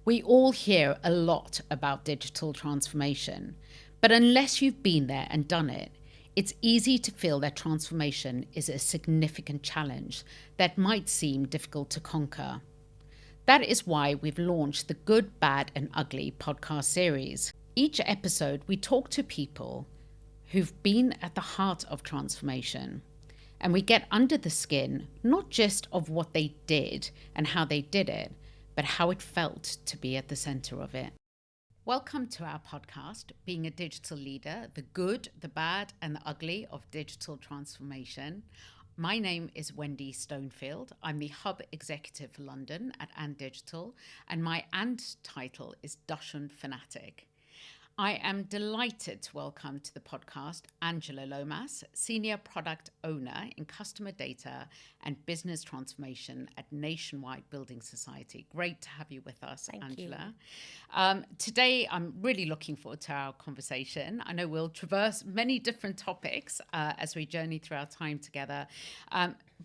We all hear a lot about digital transformation, but unless you've been there and done it, it's easy to feel that transformation is a significant challenge that might seem difficult to conquer. That is why we've launched the Good, Bad, and Ugly podcast series. Each episode, we talk to people who've been at the heart of transformation. And we get under the skin, not just of what they did and how they did it, but how it felt to be at the center of it. Welcome to our podcast, Being a Digital Leader, the good, the bad, and the ugly of digital transformation. My name is Wendy Stonefield. I'm the Hub Executive for London at And Digital, and my And title is Dachshund Fanatic. I am delighted to welcome to the podcast Angela Lomas, Senior Product Owner in Customer Data and Business Transformation at Nationwide Building Society. Great to have you with us, Thank Angela. Today, I'm really looking forward to our conversation. I know we'll traverse many different topics as we journey through our time together.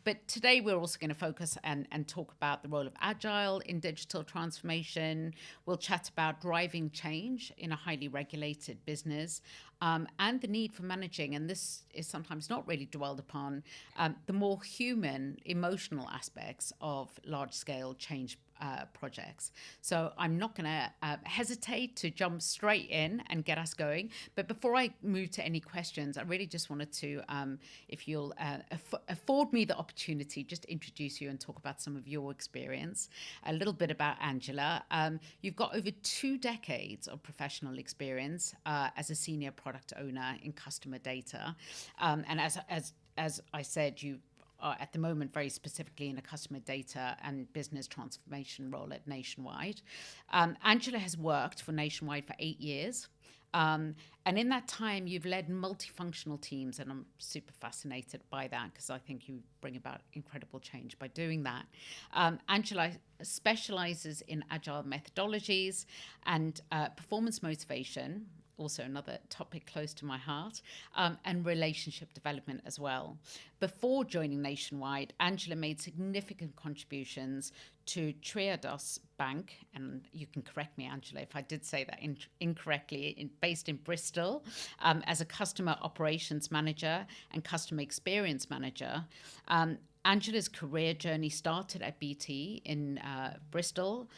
But today we're also going to focus and talk about the role of agile in digital transformation. We'll chat about driving change in a highly regulated business and the need for managing, and this is sometimes not really dwelled upon, the more human, emotional aspects of large-scale change projects. So I'm not going to hesitate to jump straight in and get us going. But before I move to any questions, I really just wanted to, if you'll afford me the opportunity, just introduce you and talk about some of your experience. A little bit about Angela. You've got over 2 decades of professional experience as a senior product owner in customer data. And as I said, you are at the moment very specifically in a customer data and business transformation role at Nationwide. Angela has worked for Nationwide for 8 years. And in that time, you've led multifunctional teams, and I'm super fascinated by that because I think you bring about incredible change by doing that. Angela specializes in agile methodologies and performance motivation, also another topic close to my heart, and relationship development as well. Before joining Nationwide, Angela made significant contributions to Triodos Bank, and you can correct me, Angela, if I did say that incorrectly, based in Bristol, as a customer operations manager and customer experience manager. Angela's career journey started at BT in Bristol,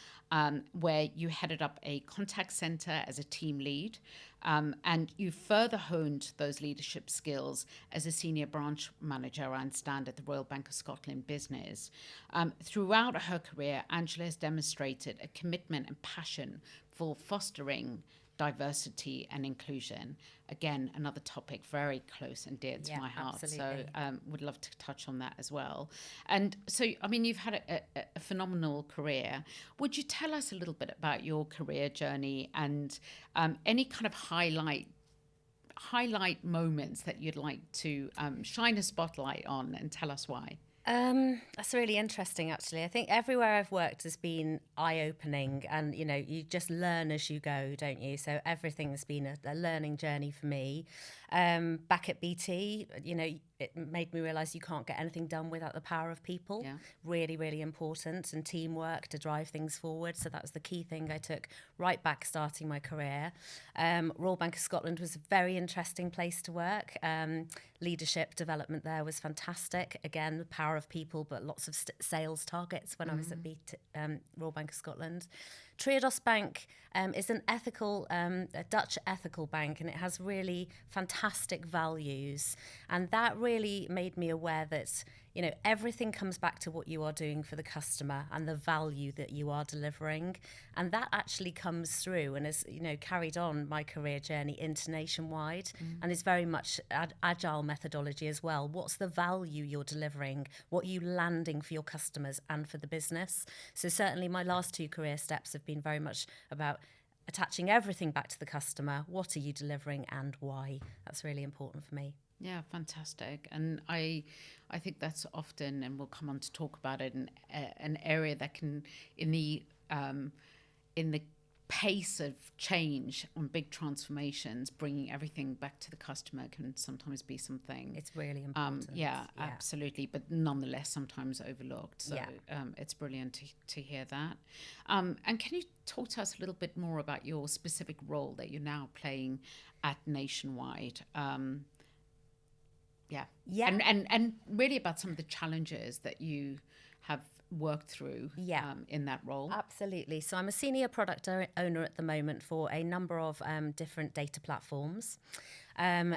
where you headed up a contact center as a team lead, and you further honed those leadership skills as a senior branch manager, I understand, at the Royal Bank of Scotland business. Throughout her career, Angela has demonstrated a commitment and passion for fostering diversity and inclusion. Again, another topic very close and dear to my heart. Absolutely. So would love to touch on that as well. And so, I mean, you've had a phenomenal career. Would you tell us a little bit about your career journey and any kind of highlight moments that you'd like to shine a spotlight on and tell us why? That's really interesting, actually. I think everywhere I've worked has been eye-opening, and you just learn as you go, don't you? So everything's been a learning journey for me. Back at BT, it made me realise you can't get anything done without the power of people. Yeah. Really, really important, and teamwork to drive things forward. So that was the key thing I took right back starting my career. Royal Bank of Scotland was a very interesting place to work. Leadership development there was fantastic. Again, the power of people, but lots of sales targets when I was at Royal Bank of Scotland. Triodos Bank is an ethical, a Dutch ethical bank, and it has really fantastic values. And that really made me aware that, everything comes back to what you are doing for the customer and the value that you are delivering. And that actually comes through and has, carried on my career journey into Nationwide, and is very much agile methodology as well. What's the value you're delivering? What are you landing for your customers and for the business? So certainly my last 2 career steps have been very much about attaching everything back to the customer. What are you delivering and why? That's really important for me. Yeah, fantastic. And I think that's often, and we'll come on to talk about it, an area that can, in the pace of change on big transformations, bringing everything back to the customer can sometimes be something. It's really important. Absolutely, but nonetheless sometimes overlooked. So it's brilliant to hear that. And can you talk to us a little bit more about your specific role that you're now playing at Nationwide? And really about some of the challenges that you have worked through in that role. Absolutely. So I'm a senior product owner at the moment for a number of different data platforms.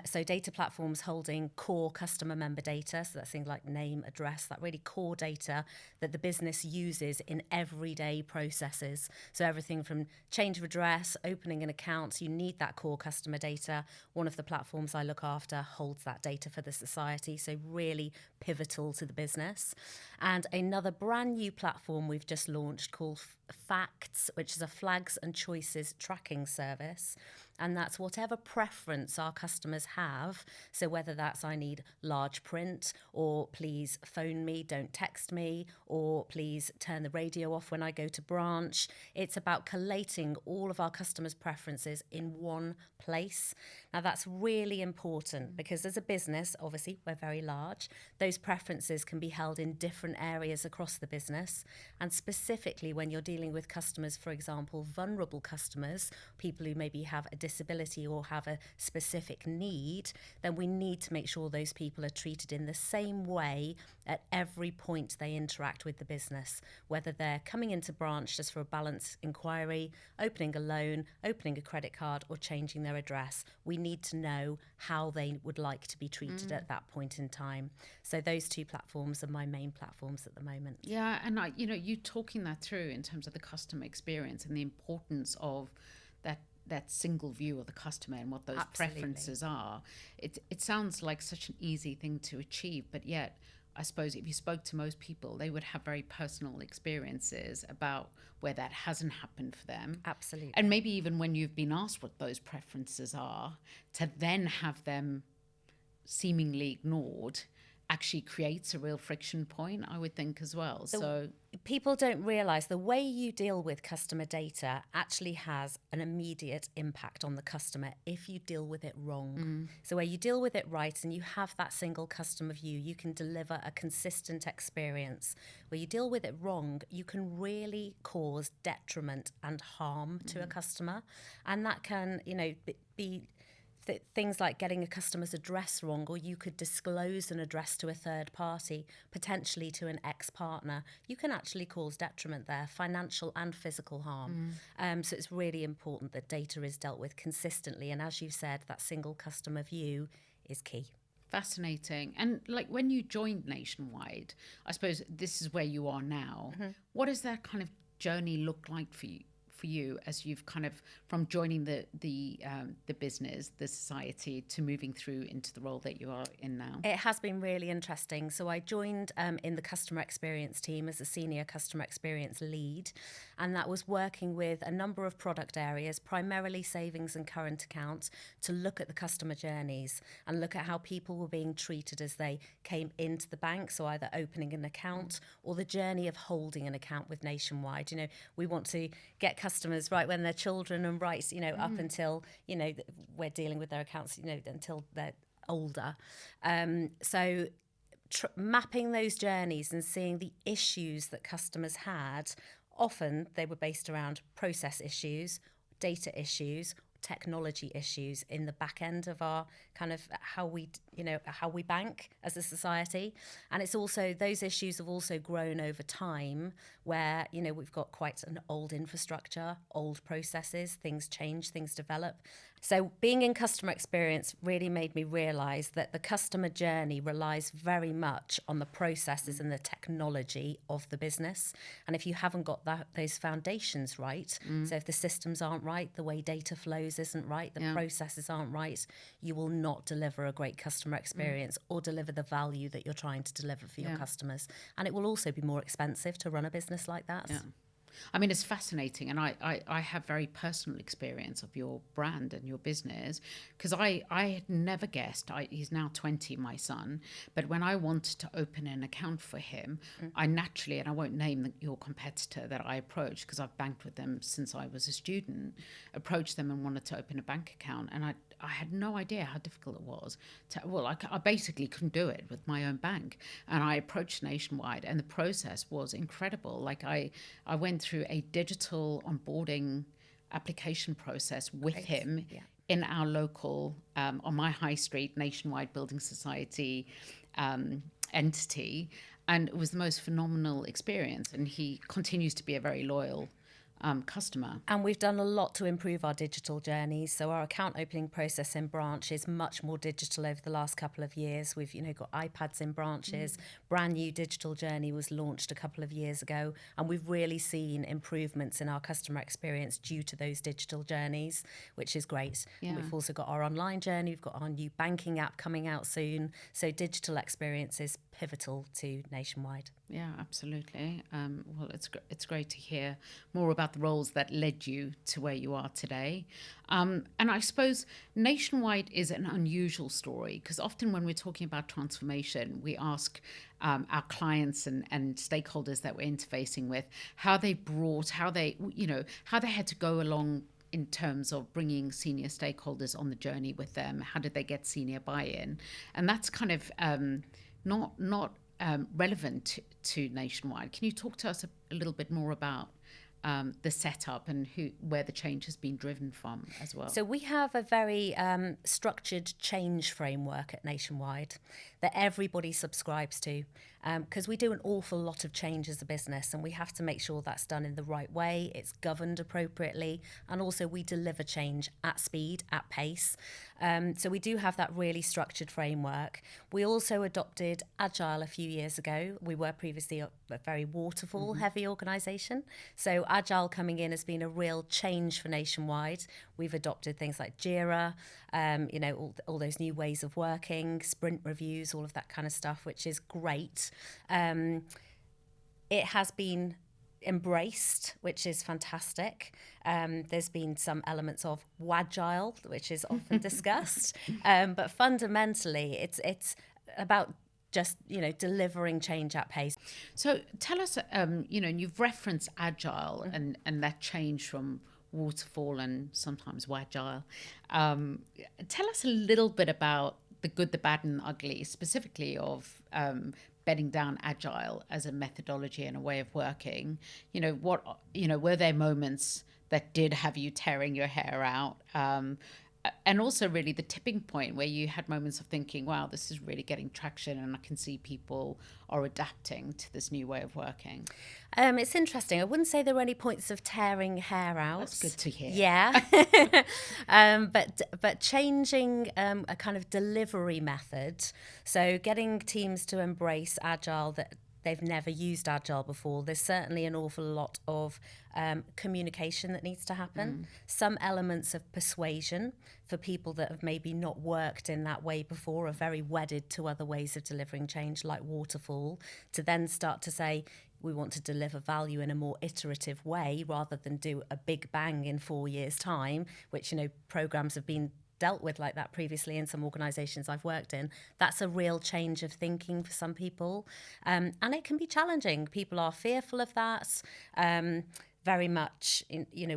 So data platforms holding core customer member data, so that's things like name, address, that really core data that the business uses in everyday processes. So everything from change of address, opening an account, you need that core customer data. One of the platforms I look after holds that data for the society, so really pivotal to the business. And another brand new platform we've just launched called Facts, which is a flags and choices tracking service. And that's whatever preference our customers have. So whether that's I need large print, or please phone me, don't text me, or please turn the radio off when I go to branch. It's about collating all of our customers' preferences in one place. Now that's really important because as a business, obviously we're very large, those preferences can be held in different areas across the business. And specifically when you're dealing with customers, for example, vulnerable customers, people who maybe have a disability or have a specific need, then we need to make sure those people are treated in the same way at every point they interact with the business, whether they're coming into branch just for a balance inquiry, opening a loan, opening a credit card, or changing their address. We need to know how they would like to be treated at that point in time. So those two platforms are my main platforms at the moment. Yeah, and you talking that through in terms of the customer experience and the importance of that single view of the customer and what those preferences are. It sounds like such an easy thing to achieve, but yet I suppose if you spoke to most people, they would have very personal experiences about where that hasn't happened for them. Absolutely. And maybe even when you've been asked what those preferences are, to then have them seemingly ignored actually creates a real friction point, I would think, as well. So people don't realise the way you deal with customer data actually has an immediate impact on the customer if you deal with it wrong. So where you deal with it right and you have that single customer view, you can deliver a consistent experience. Where you deal with it wrong, you can really cause detriment and harm to a customer. And that can, be things like getting a customer's address wrong, or you could disclose an address to a third party, potentially to an ex-partner. You can actually cause detriment there, financial and physical harm. So it's really important that data is dealt with consistently. And as you said, that single customer view is key. Fascinating. And like when you joined Nationwide, I suppose this is where you are now. What does that kind of journey look like for you as you've kind of from joining the business, the society, to moving through into the role that you are in now? It has been really interesting. So I joined in the customer experience team as a senior customer experience lead, and that was working with a number of product areas, primarily savings and current accounts, to look at the customer journeys and look at how people were being treated as they came into the bank, so either opening an account or the journey of holding an account with Nationwide. We want to get customers right when they're children and right, up until, we're dealing with their accounts, until they're older. So mapping those journeys and seeing the issues that customers had, often they were based around process issues, data issues, technology issues in the back end of our kind of how we bank as a society. And it's also, those issues have also grown over time where, we've got quite an old infrastructure, old processes, things change, things develop. So being in customer experience really made me realise that the customer journey relies very much on the processes and the technology of the business. And if you haven't got those foundations right, so if the systems aren't right, the way data flows isn't right, the processes aren't right, you will not deliver a great customer experience or deliver the value that you're trying to deliver for your customers. And it will also be more expensive to run a business like that. Yeah. I mean, it's fascinating. And I have very personal experience of your brand and your business because I had never guessed. He's now 20, my son. But when I wanted to open an account for him, I naturally, and I won't name your competitor that I approached because I've banked with them since I was a student, approached them and wanted to open a bank account. And I had no idea how difficult it was. I basically couldn't do it with my own bank. And I approached Nationwide, and the process was incredible. I went through a digital onboarding application process with Great. him Yeah. in our local, on my high street, Nationwide Building Society entity. And it was the most phenomenal experience. And he continues to be a very loyal customer. And we've done a lot to improve our digital journeys. So our account opening process in branch is much more digital over the last couple of years. We've, got iPads in branches. Brand new digital journey was launched a couple of years ago, and we've really seen improvements in our customer experience due to those digital journeys, which is great. Yeah. We've also got our online journey. We've got our new banking app coming out soon. So digital experience is pivotal to Nationwide. Yeah, absolutely. Well, it's great to hear more about the roles that led you to where you are today. And I suppose Nationwide is an unusual story because often when we're talking about transformation, we ask our clients and stakeholders that we're interfacing with how they had to go along in terms of bringing senior stakeholders on the journey with them. How did they get senior buy-in? And that's kind of not relevant to Nationwide. Can you talk to us a little bit more about the setup and where the change has been driven from as well? So we have a very structured change framework at Nationwide that everybody subscribes to, because we do an awful lot of change as a business, and we have to make sure that's done in the right way, it's governed appropriately, and also we deliver change at speed, at pace. So we do have that really structured framework. We also adopted Agile a few years ago. We were previously a very waterfall heavy organisation. So Agile coming in has been a real change for Nationwide. We've adopted things like Jira, all those new ways of working, sprint reviews, all of that kind of stuff, which is great. It has been embraced, which is fantastic. There's been some elements of wagile, which is often discussed, but fundamentally it's about just delivering change at pace. So tell us, you've referenced agile and that change from waterfall and sometimes wagile. Tell us a little bit about the good, the bad, and the ugly, specifically of bedding down agile as a methodology and a way of working. Were there moments that did have you tearing your hair out? And also really the tipping point where you had moments of thinking, wow, this is really getting traction and I can see people are adapting to this new way of working. It's interesting. I wouldn't say there were any points of tearing hair out. That's good to hear. Yeah. But changing a kind of delivery method. So getting teams to embrace agile that they've never used agile before. There's certainly an awful lot of communication that needs to happen. Some elements of persuasion for people that have maybe not worked in that way before, are very wedded to other ways of delivering change like waterfall, to then start to say, we want to deliver value in a more iterative way rather than do a big bang in 4 years' time, which, programs have been dealt with like that previously in some organisations I've worked in. That's a real change of thinking for some people. And it can be challenging. People are fearful of that. Very much,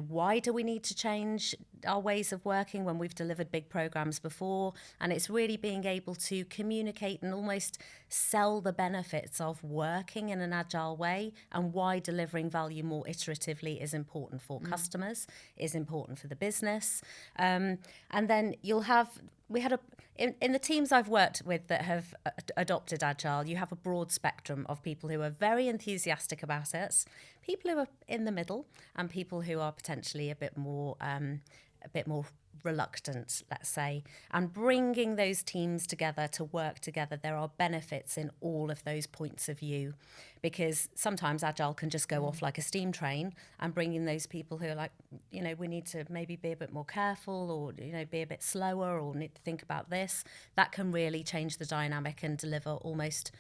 why do we need to change our ways of working when we've delivered big programs before? And it's really being able to communicate and almost sell the benefits of working in an agile way and why delivering value more iteratively is important for customers, is important for the business. And then in the teams I've worked with that have adopted Agile, you have a broad spectrum of people who are very enthusiastic about it, people who are in the middle, and people who are potentially a bit more reluctant, let's say. And bringing those teams together to work together, there are benefits in all of those points of view, because sometimes Agile can just go off like a steam train, and bringing those people who are like, we need to maybe be a bit more careful, or, be a bit slower, or need to think about this, that can really change the dynamic and deliver almost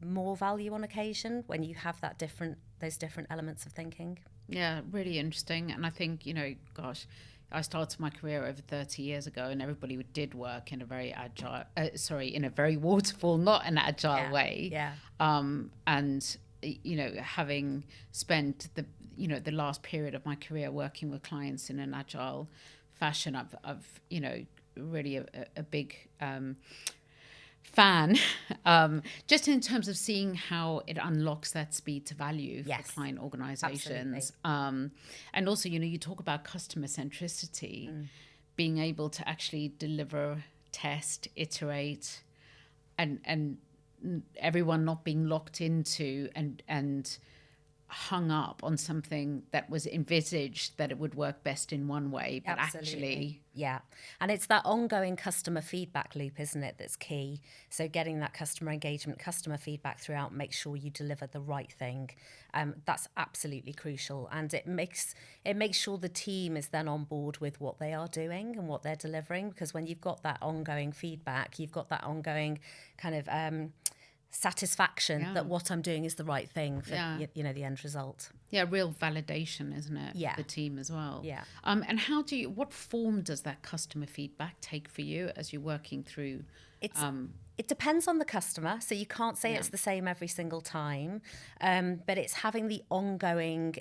more value on occasion when you have that different those different elements of thinking. Yeah, really interesting. And I think, gosh, I started my career over 30 years ago, and everybody did work in a very agile, in a very waterfall, not an agile way. Yeah. And, having spent the last period of my career working with clients in an agile fashion, I've really a big fan, just in terms of seeing how it unlocks that speed to value for Yes, client organizations. absolutely. And also, you talk about customer centricity, being able to actually deliver, test, iterate, and everyone not being locked into and hung up on something that was envisaged that it would work best in one way, but actually, Yeah. And it's that ongoing customer feedback loop, isn't it, that's key. So getting that customer engagement, customer feedback throughout, make sure you deliver the right thing. That's absolutely crucial. And it makes sure the team is then on board with what they are doing and what they're delivering. Because when you've got that ongoing feedback, you've got that ongoing kind of satisfaction that what I'm doing is the right thing for the end result. Yeah, real validation, isn't it? Yeah. For the team as well. Yeah. And what form does that customer feedback take for you as you're working through? It depends on the customer, so you can't say it's the same every single time, but it's having the ongoing,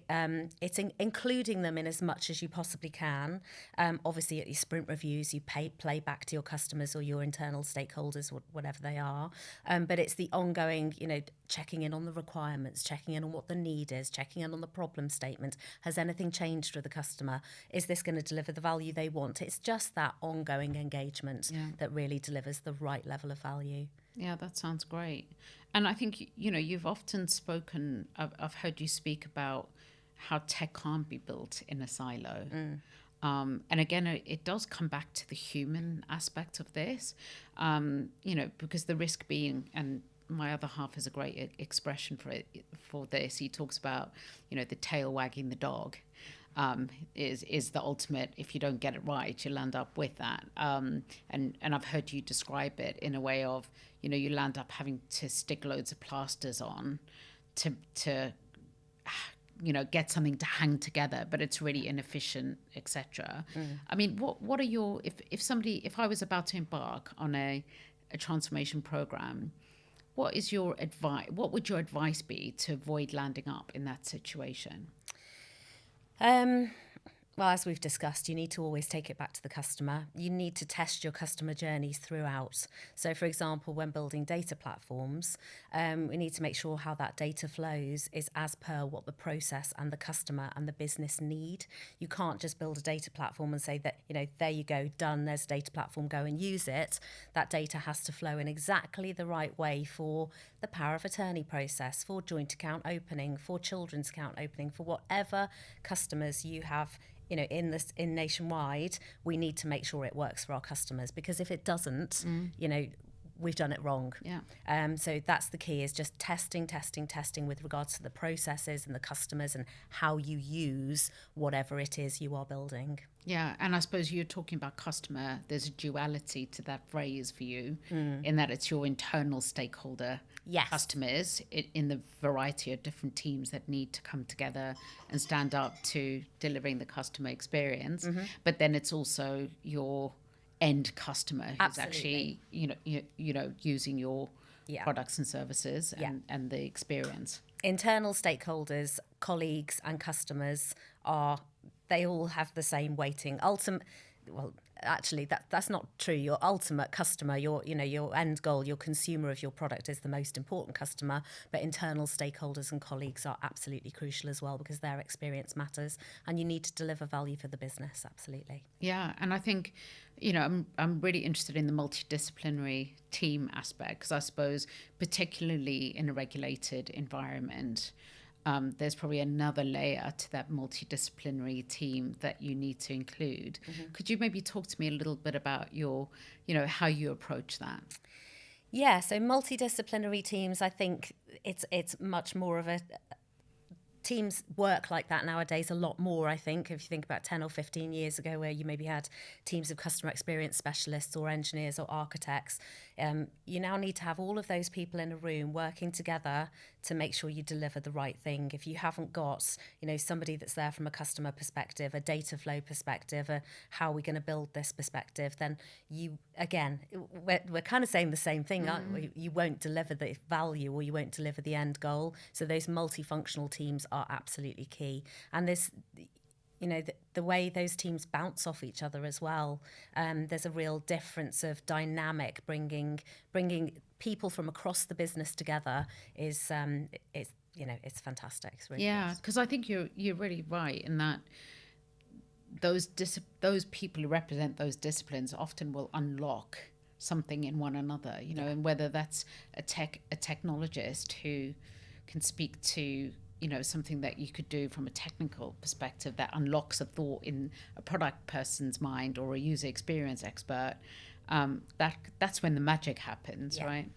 including them in as much as you possibly can. Obviously, at your sprint reviews, you play back to your customers or your internal stakeholders, whatever they are. But it's the ongoing, checking in on the requirements, checking in on what the need is, checking in on the problem statement. Has anything changed for the customer? Is this going to deliver the value they want? It's just that ongoing engagement that really delivers the right level of value. Yeah, that sounds great. And I think, you've often spoken, I've heard you speak about how tech can't be built in a silo. And again, it does come back to the human aspect of this, because the risk being, and my other half has a great expression for this. He talks about, the tail wagging the dog. Is the ultimate. If you don't get it right, you'll end up with that. And I've heard you describe it in a way of, you land up having to stick loads of plasters on to get something to hang together, but it's really inefficient, etc. I mean, what are your, if I was about to embark on a transformation program, what is your advice? What would your advice be to avoid landing up in that situation? Well, as we've discussed, you need to always take it back to the customer. You need to test your customer journeys throughout. So, for example, when building data platforms, we need to make sure how that data flows is as per what the process and the customer and the business need. You can't just build a data platform and say that, there you go, done, there's a data platform, go and use it. That data has to flow in exactly the right way for the power of attorney process, for joint account opening, for children's account opening, for whatever customers you have in nationwide. We need to make sure it works for our customers, because if it doesn't, we've done it wrong. Yeah. So that's the key, is just testing with regards to the processes and the customers and how you use whatever it is you are building. Yeah, and I suppose you're talking about customer. There's a duality to that phrase for you, in that it's your internal stakeholder customers in the variety of different teams that need to come together and stand up to delivering the customer experience. But then it's also your end customer who's actually, using your products and services and the experience. Internal stakeholders, colleagues, and customers they all have the same weighting. Actually, that's not true. Your ultimate customer, your end goal, your consumer of your product is the most important customer, but internal stakeholders and colleagues are absolutely crucial as well, because their experience matters, and you need to deliver value for the business, absolutely. Yeah, and I think, I'm really interested in the multidisciplinary team aspect, because I suppose particularly in a regulated environment, there's probably another layer to that multidisciplinary team that you need to include. Could you maybe talk to me a little bit about your, how you approach that? Yeah, so multidisciplinary teams, I think it's much more of a teams work like that nowadays a lot more, I think. If you think about 10 or 15 years ago, where you maybe had teams of customer experience specialists or engineers or architects, You now need to have all of those people in a room working together to make sure you deliver the right thing. If you haven't got, somebody that's there from a customer perspective, a data flow perspective, a how are we going to build this perspective, then we're kind of saying the same thing, aren't we? You won't deliver the value, or you won't deliver the end goal. So those multifunctional teams are absolutely key. And the way those teams bounce off each other as well. There's a real difference of dynamic. Bringing people from across the business together is it's fantastic. It's really Yeah, good. because I think you're really right in that those people who represent those disciplines often will unlock something in one another, and whether that's a technologist who can speak to something that you could do from a technical perspective that unlocks a thought in a product person's mind, or a user experience expert. That's when the magic happens, right?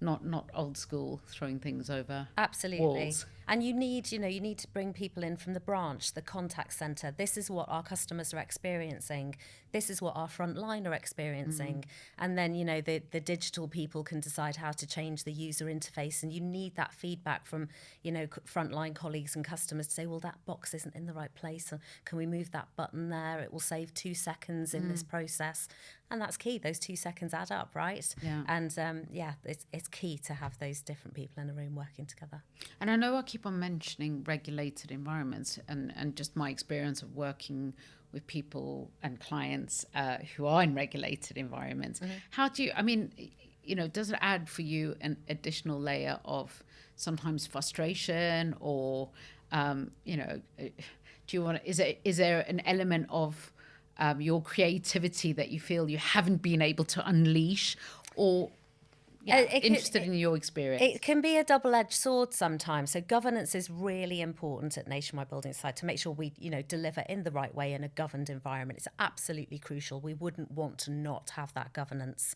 Not old school throwing things over Absolutely. walls. And you need to bring people in from the branch, the contact center. This is what our customers are experiencing. This is what our frontline are experiencing. And then, the digital people can decide how to change the user interface. And you need that feedback from, frontline colleagues and customers to say, well, that box isn't in the right place. Or can we move that button there? It will save 2 seconds in this process. And that's key. Those 2 seconds add up, right? Yeah. And it's key to have those different people in a room working together. And I know I keep on mentioning regulated environments, and just my experience of working with people and clients who are in regulated environments. How do you, does it add for you an additional layer of sometimes frustration, or, do you want to, is there an element of your creativity that you feel you haven't been able to unleash, or interested in your experience? It can be a double-edged sword sometimes. So governance is really important at Nationwide Building Society to make sure we, deliver in the right way in a governed environment. It's absolutely crucial. We wouldn't want to not have that governance.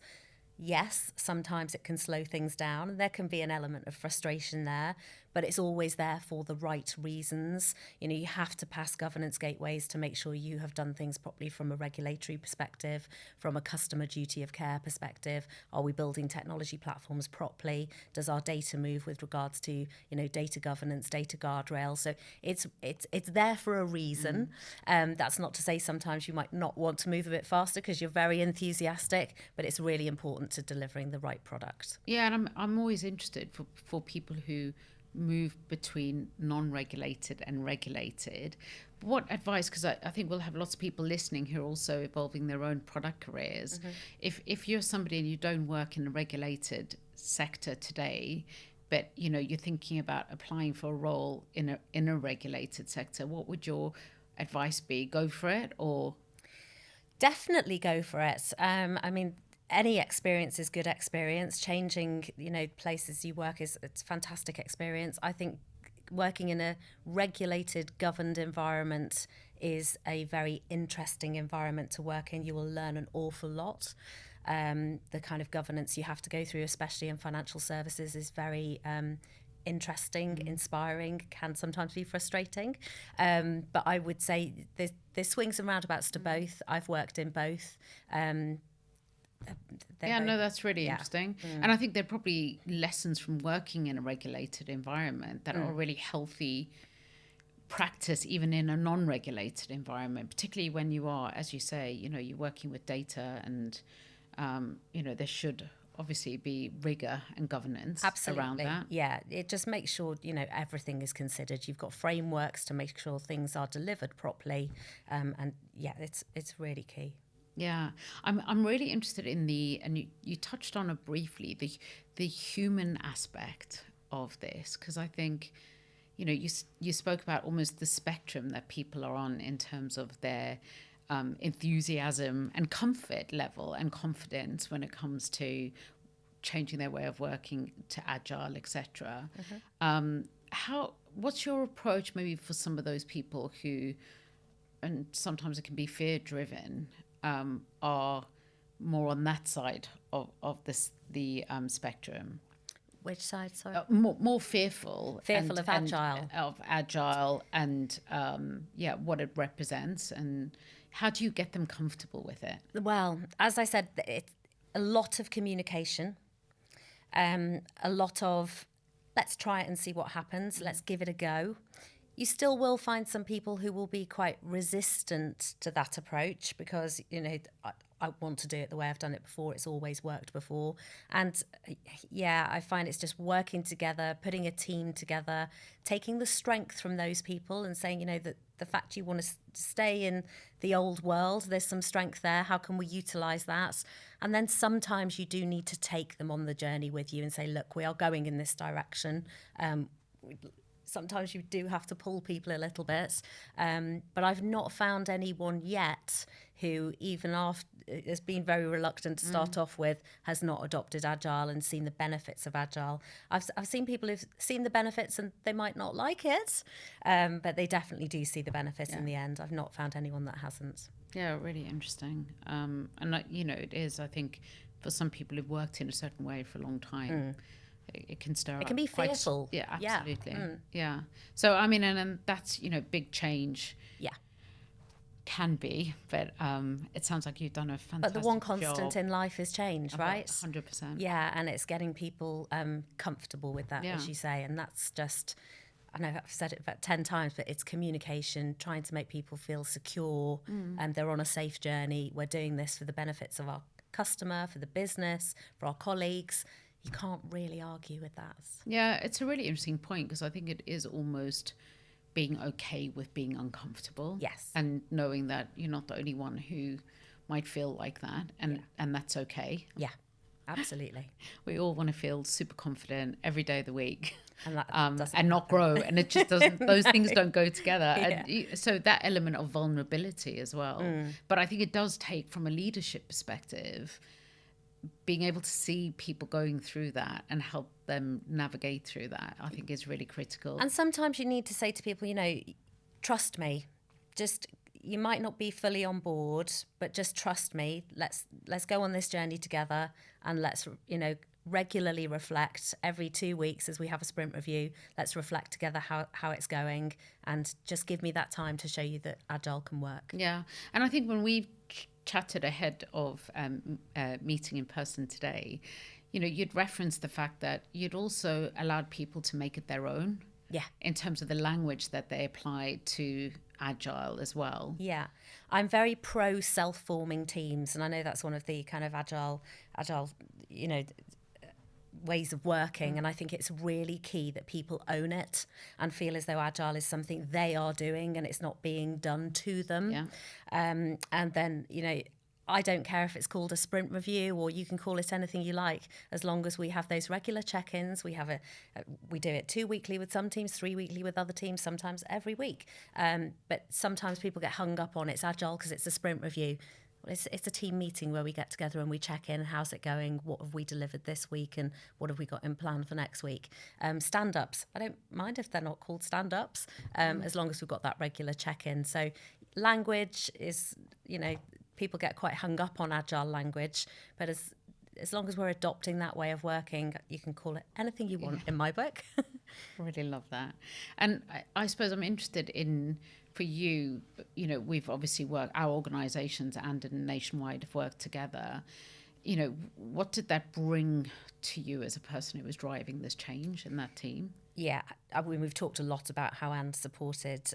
Yes, sometimes it can slow things down, and there can be an element of frustration there, but it's always there for the right reasons. You have to pass governance gateways to make sure you have done things properly from a regulatory perspective, from a customer duty of care perspective. Are we building technology platforms properly? Does our data move with regards to, data governance, data guardrails? So it's there for a reason. That's not to say sometimes you might not want to move a bit faster because you're very enthusiastic, but it's really important to delivering the right product. Yeah, and I'm always interested for people who move between non-regulated and regulated. What advice, because I think we'll have lots of people listening who are also evolving their own product careers. If you're somebody and you don't work in a regulated sector today, but you're thinking about applying for a role in a regulated sector, what would your advice be? Go for it, or? Definitely go for it. Any experience is good experience. Changing, places you work it's fantastic experience. I think working in a regulated, governed environment is a very interesting environment to work in. You will learn an awful lot. The kind of governance you have to go through, especially in financial services, is very interesting, inspiring, can sometimes be frustrating. But I would say there's swings and roundabouts to both. I've worked in both. That's really interesting. And I think there are probably lessons from working in a regulated environment that are really healthy practice, even in a non-regulated environment, particularly when you are, as you say, you're working with data, and there should obviously be rigor and governance around that. Yeah, it just makes sure everything is considered. You've got frameworks to make sure things are delivered properly, and it's really key. Yeah, I'm really interested in and you touched on it briefly, the human aspect of this, because I think, you spoke about almost the spectrum that people are on in terms of their enthusiasm and comfort level and confidence when it comes to changing their way of working to agile, etc. What's your approach maybe for some of those people who, and sometimes it can be fear driven, are more on that side of the spectrum? Which side, sorry? More fearful. Fearful of agile. Of agile and, what it represents, and how do you get them comfortable with it? Well, as I said, a lot of communication, a lot of let's try it and see what happens. Let's give it a go. You still will find some people who will be quite resistant to that approach because, I want to do it the way I've done it before. It's always worked before. And yeah, I find it's just working together, putting a team together, taking the strength from those people and saying, that the fact you want to stay in the old world, there's some strength there. How can we utilize that? And then sometimes you do need to take them on the journey with you and say, look, we are going in this direction. Sometimes you do have to pull people a little bit. But I've not found anyone yet who, even after has been very reluctant to start off with, has not adopted Agile and seen the benefits of Agile. I've seen people who've seen the benefits and they might not like it, but they definitely do see the benefits in the end. I've not found anyone that hasn't. Yeah, really interesting. And, it is, I think, for some people who've worked in a certain way for a long time, it can stir up. It can be fearful. Yeah, absolutely. Yeah. So, and that's, big change. Yeah. Can be, but it sounds like you've done a fantastic But the one constant job. in life is change, right? 100%. Yeah, and it's getting people comfortable with that, as you say, and that's just, I know I've said it about 10 times, but it's communication, trying to make people feel secure and they're on a safe journey. We're doing this for the benefits of our customer, for the business, for our colleagues. You can't really argue with that. Yeah, it's a really interesting point because I think it is almost being okay with being uncomfortable. Yes. And knowing that you're not the only one who might feel like that, and that's okay. Yeah, absolutely. We all want to feel super confident every day of the week. And that and not grow, and it just doesn't. Those things don't go together, Yeah. and so that element of vulnerability as well. But I think it does take, from a leadership perspective, being able to see people going through that and help them navigate through that, I think is really critical. And sometimes you need to say to people, trust me. Just, you might not be fully on board, but just trust me. Let's go on this journey together, and let's, regularly reflect every 2 weeks as we have a sprint review. Let's reflect together how it's going, and just give me that time to show you that Agile can work. Yeah. And I think when we've chatted ahead of meeting in person today, you'd referenced the fact that you'd also allowed people to make it their own. Yeah. In terms of the language that they apply to Agile as well. Yeah. I'm very pro self-forming teams, and I know that's one of the kind of agile, ways of working, and I think it's really key that people own it and feel as though Agile is something they are doing and it's not being done to them. Yeah. And then, I don't care if it's called a sprint review, or you can call it anything you like, as long as we have those regular check-ins. We have we do it 2 weekly with some teams, 3 weekly with other teams, sometimes every week. But sometimes people get hung up on it's Agile because it's a sprint review. It's a team meeting where we get together and we check in. How's it going? What have we delivered this week? And what have we got in plan for next week? Stand-ups. I don't mind if they're not called stand-ups, as long as we've got that regular check-in. So language is, people get quite hung up on Agile language, but as long as we're adopting that way of working, you can call it anything you want in my book. Really love that. And I suppose I'm interested in, for you, we've obviously worked, our organisations and Nationwide have worked together. What did that bring to you as a person who was driving this change in that team? Yeah, we've talked a lot about how Anne supported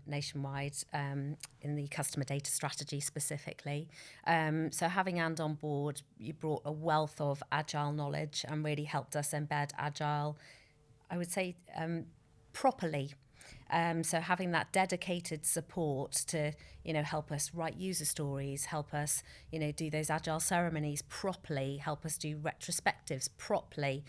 Nationwide in the customer data strategy specifically. So having Anne on board, you brought a wealth of Agile knowledge and really helped us embed Agile, I would say, properly. So having that dedicated support to, help us write user stories, help us, do those Agile ceremonies properly, help us do retrospectives properly,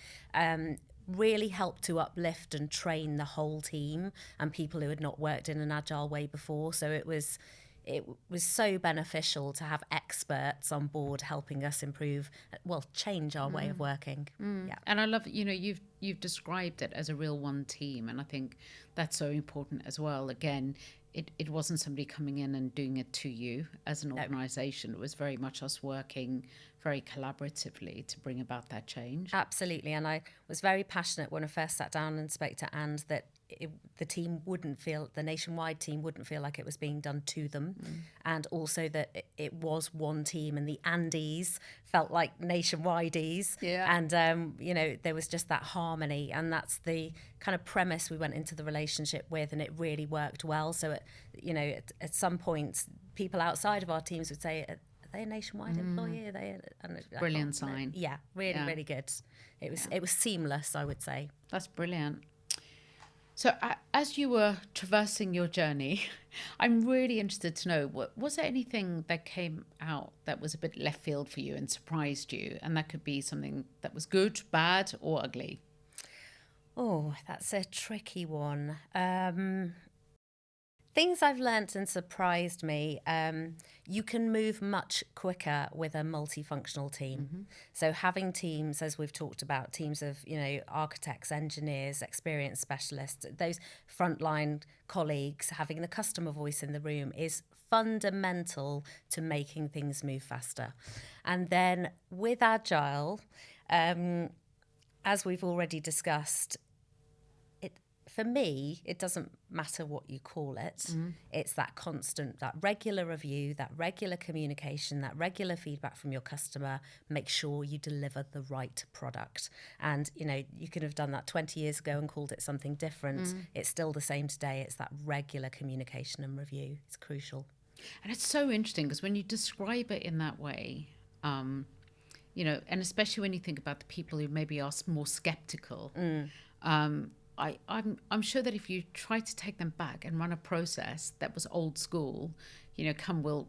really helped to uplift and train the whole team and people who had not worked in an Agile way before. So it was so beneficial to have experts on board helping us improve, change our way of working. Yeah. And I love, you've described it as a real one team, and I think that's so important as well. Again, it wasn't somebody coming in and doing it to you as an organisation. It was very much us working very collaboratively to bring about that change. Absolutely. And I was very passionate when I first sat down and spoke to And that the team wouldn't feel, the nationwide team wouldn't feel like it was being done to them. And also that it was one team and the Andes felt like nationwideies. Yeah. And, you know, there was just that harmony. And that's the kind of premise we went into the relationship with. And it really worked well. So, you know, at some points, people outside of our teams would say, are they a nationwide employee? Are they Brilliant sign. Yeah, really, Yeah. really good. It was seamless, I would say. That's brilliant. So as you were traversing your journey, I'm really interested to know, was there anything that came out that was a bit left field for you and surprised you? And that could be something that was good, bad, or ugly. Oh, that's a tricky one. Things I've learnt and surprised me, you can move much quicker with a multifunctional team. So having teams, as we've talked about, teams of, you know, architects, engineers, experienced specialists, those frontline colleagues, having the customer voice in the room is fundamental to making things move faster. And then with agile, as we've already discussed, for me, it doesn't matter what you call it. It's that constant, that regular review, that regular communication, that regular feedback from your customer. Make sure you deliver the right product. And, you know, you could have done that 20 years ago and called it something different. It's still the same today. It's that regular communication and review. It's crucial. And it's so interesting because when you describe it in that way, you know, and especially when you think about the people who maybe are more skeptical, I'm sure that if you try to take them back and run a process that was old school, you know,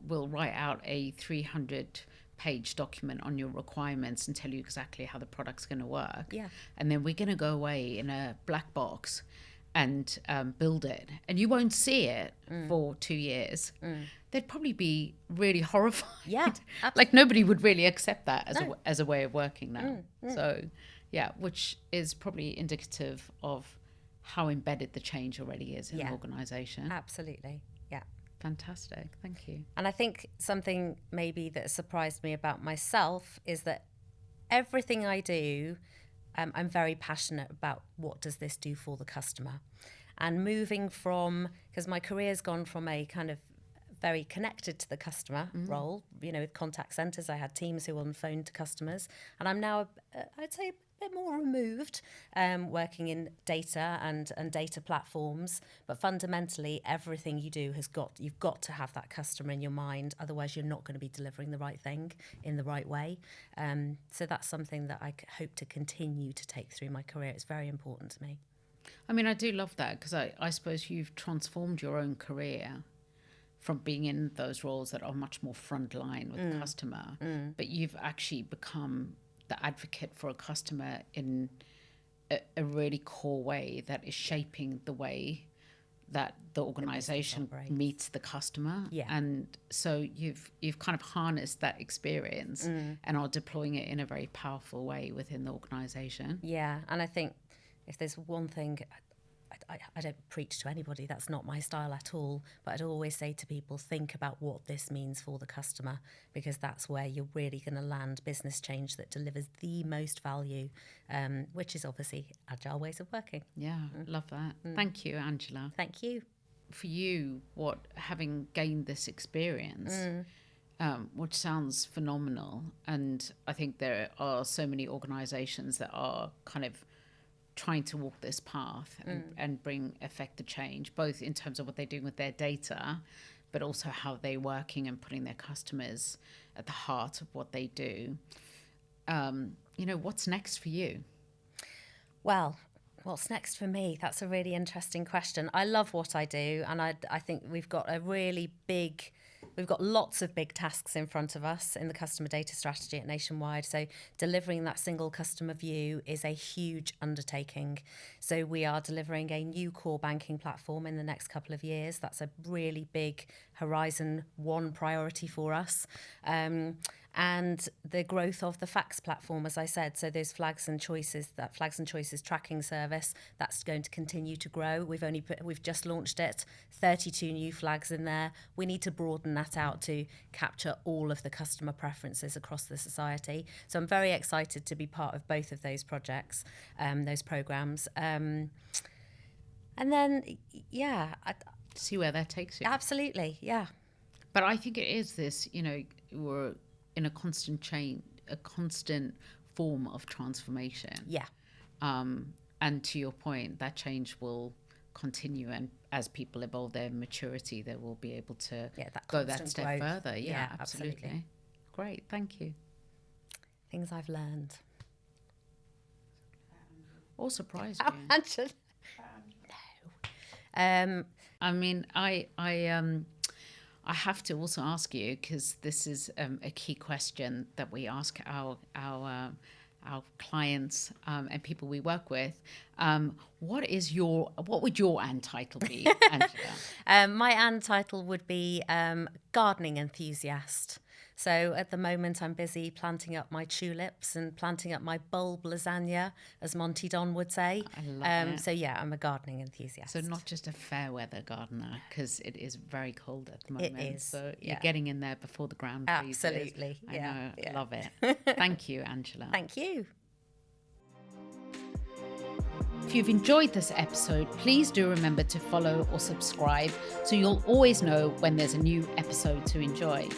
we'll write out a 300-page document on your requirements and tell you exactly how the product's going to work. Yeah. And then we're going to go away in a black box and build it. And you won't see it for 2 years. They'd probably be really horrified. Yeah, Like nobody would really accept that as a way of working now. So... yeah, which is probably indicative of how embedded the change already is in the organisation. Absolutely, yeah. Fantastic, thank you. And I think something maybe that surprised me about myself is that everything I do, I'm very passionate about what does this do for the customer. And moving from, because my career's gone from a kind of very connected to the customer role, you know, with contact centres, I had teams who were on the phone to customers. And I'm now, I'd say, bit more removed, working in data and data platforms. But fundamentally, everything you do you've got to have that customer in your mind. Otherwise, you're not going to be delivering the right thing in the right way. So that's something that I hope to continue to take through my career. It's very important to me. I mean, I do love that because I suppose you've transformed your own career from being in those roles that are much more frontline with the customer, but you've actually become the advocate for a customer in a really core way that is shaping the way that the organization meets the customer. Yeah. And so you've kind of harnessed that experience and are deploying it in a very powerful way within the organization. Yeah, and I think if there's one thing, I don't preach to anybody, that's not my style at all, but I'd always say to people, think about what this means for the customer, because that's where you're really going to land business change that delivers the most value, which is obviously agile ways of working. Yeah, love that. Thank you, Angela. Thank you. For you, having gained this experience, which sounds phenomenal, and I think there are so many organizations that are kind of trying to walk this path and bring effective change, both in terms of what they're doing with their data, but also how they're working and putting their customers at the heart of what they do. You know, what's next for you? Well, what's next for me? That's a really interesting question. I love what I do, and I think we've got lots of big tasks in front of us in the customer data strategy at Nationwide. So delivering that single customer view is a huge undertaking. So we are delivering a new core banking platform in the next couple of years. That's a really big Horizon 1 priority for us. and the growth of the fax platform, as I said. So those flags and choices, that flags and choices tracking service, that's going to continue to grow. We've just launched it, 32 new flags in there. We need to broaden that out to capture all of the customer preferences across the society. So I'm very excited to be part of both of those projects, those programs. And then, yeah. See where that takes you. Absolutely, yeah. But I think it is this, we're in a constant form of transformation. Yeah. And to your point, that change will continue, and as people evolve their maturity, they will be able to go that step further. Yeah, absolutely. Great, thank you. Things I've learned. Or surprised you. Angela. No. I mean, I have to also ask you, because this is a key question that we ask our clients and people we work with. What would your AND title be, Angela? My AND title would be gardening enthusiast. So at the moment, I'm busy planting up my tulips and planting up my bulb lasagna, as Monty Don would say. I love it. So yeah, I'm a gardening enthusiast. So not just a fair weather gardener, because it is very cold at the moment. It is. So you're getting in there before the ground freezes. Absolutely. I know. Love it. Thank you, Angela. Thank you. If you've enjoyed this episode, please do remember to follow or subscribe so you'll always know when there's a new episode to enjoy.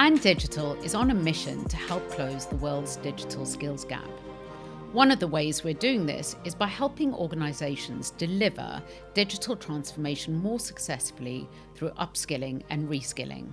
And Digital is on a mission to help close the world's digital skills gap. One of the ways we're doing this is by helping organizations deliver digital transformation more successfully through upskilling and reskilling.